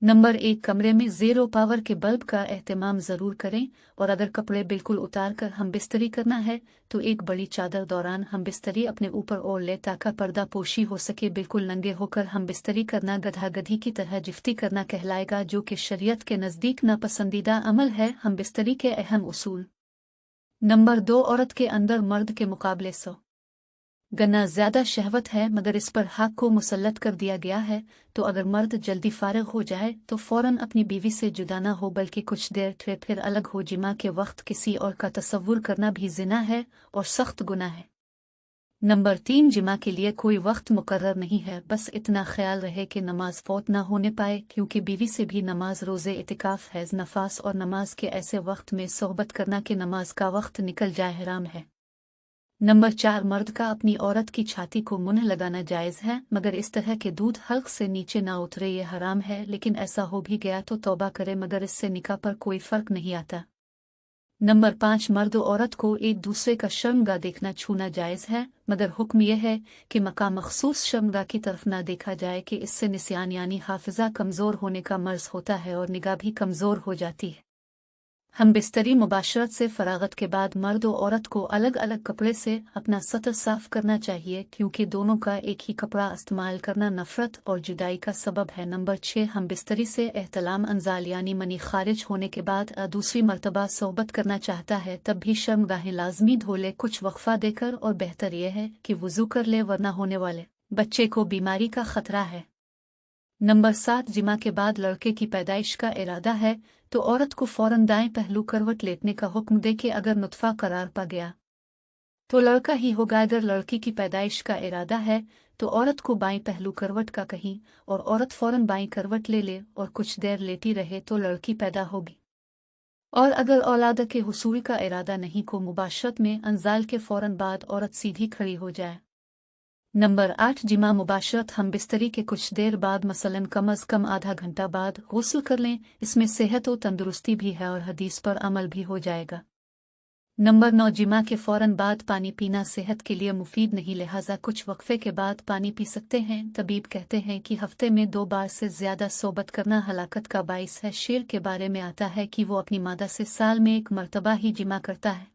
Number 1, कमरे में zero power के बल्ब का एहतमाम ज़रूर करें। और अगर कपड़े बिल्कुल उतार कर हम बिस्तरी करना है तो एक बड़ी चादर दौरान हम बिस्तरी अपने ऊपर ओढ़ ले ताकि पर्दा पोशी हो सके। बिल्कुल नंगे होकर हम बिस्तरी करना गधा गधी की तरह जिफ्ती करना कहलाएगा, जो कि शरीयत के नज़दीक नापसंदीदा अमल है। हम बिस्तरी के अहम उसूल। नंबर 2, औरत के अंदर मर्द के मुकाबले 100 गना ज़्यादा शहवत है, मगर इस पर हक को मुसल्लत कर दिया गया है। तो अगर मर्द जल्दी फारिग हो जाए तो फौरन अपनी बीवी से जुदा ना हो, बल्कि कुछ देर फिर अलग हो। जिमा के वक्त किसी और का तसव्वुर करना भी जिना है और सख्त गुनाह है। नंबर 3, जिमा के लिए कोई वक्त मुकर्रर नहीं है, बस इतना ख्याल रहे कि नमाज फौत ना होने पाए, क्योंकि बीवी से भी नमाज रोज़े इतिकाफ हैज़ नफास और नमाज के ऐसे वक्त में सोहबत करना कि नमाज का वक्त निकल जाए हराम है। नंबर 4, मर्द का अपनी औरत की छाती को मुंह लगाना जायज़ है, मगर इस तरह के दूध हल्क से नीचे ना उतरे ये हराम है। लेकिन ऐसा हो भी गया तो तौबा करे, मगर इससे निकाह पर कोई फ़र्क नहीं आता। नंबर 5, मर्द औरत को एक दूसरे का शर्मगाह देखना छूना जायज़ है, मगर हुक्म यह है कि मकाम मखसूस शर्मगाह की तरफ ना देखा जाए कि इससे निस्यान यानी हाफिज़ा कमज़ोर होने का मर्ज़ होता है और निगाह भी कमज़ोर हो जाती है। हम बिस्तरी मुबाशरत से फरागत के बाद मर्द और औरत को अलग अलग कपड़े से अपना सतर साफ करना चाहिए, क्योंकि दोनों का एक ही कपड़ा इस्तेमाल करना नफरत और जुदाई का सबब है। नंबर 6, हम बिस्तरी से एहतलाम अंजाल यानी मनी खारिज होने के बाद दूसरी मरतबा सोहबत करना चाहता है, तब भी शर्मगाहें लाजमी धो ले कुछ वक्फा देकर, और बेहतर यह है कि वुजू कर ले, वरना होने वाले बच्चे को बीमारी का खतरा है। नंबर 7, जिमा के बाद लड़के की पैदाइश का इरादा है तो औरत को फौरन दाएं पहलू करवट लेटने का हुक्म दे के अगर नुत्फा करार पा गया तो लड़का ही होगा। अगर लड़की की पैदाइश का इरादा है तो औरत को बाएं पहलू करवट का कहीं और औरत फौरन बाएं करवट ले ले और कुछ देर लेटी रहे तो लड़की पैदा होगी। और अगर औलाद के हुसूल का इरादा नहीं को मुबाशरत में अंजाल के फौरन बाद औरत सीधी खड़ी हो जाए। नंबर 8, जिमा मुबाशरत हम बिस्तरी के कुछ देर बाद मसलन कम अज़ कम आधा घंटा बाद गुस्ल कर लें। इसमें सेहत और तंदुरुस्ती भी है और हदीस पर अमल भी हो जाएगा। नंबर 9, जिमा के फौरन बाद पानी पीना सेहत के लिए मुफीद नहीं, लिहाजा कुछ वक्फे के बाद पानी पी सकते हैं। तबीब कहते हैं कि हफ्ते में 2 बार से ज़्यादा सोबत करना हलाकत का बाइस है। शेर के बारे में आता है कि वो अपनी मादा से साल में 1 मरतबा ही जिमा करता है।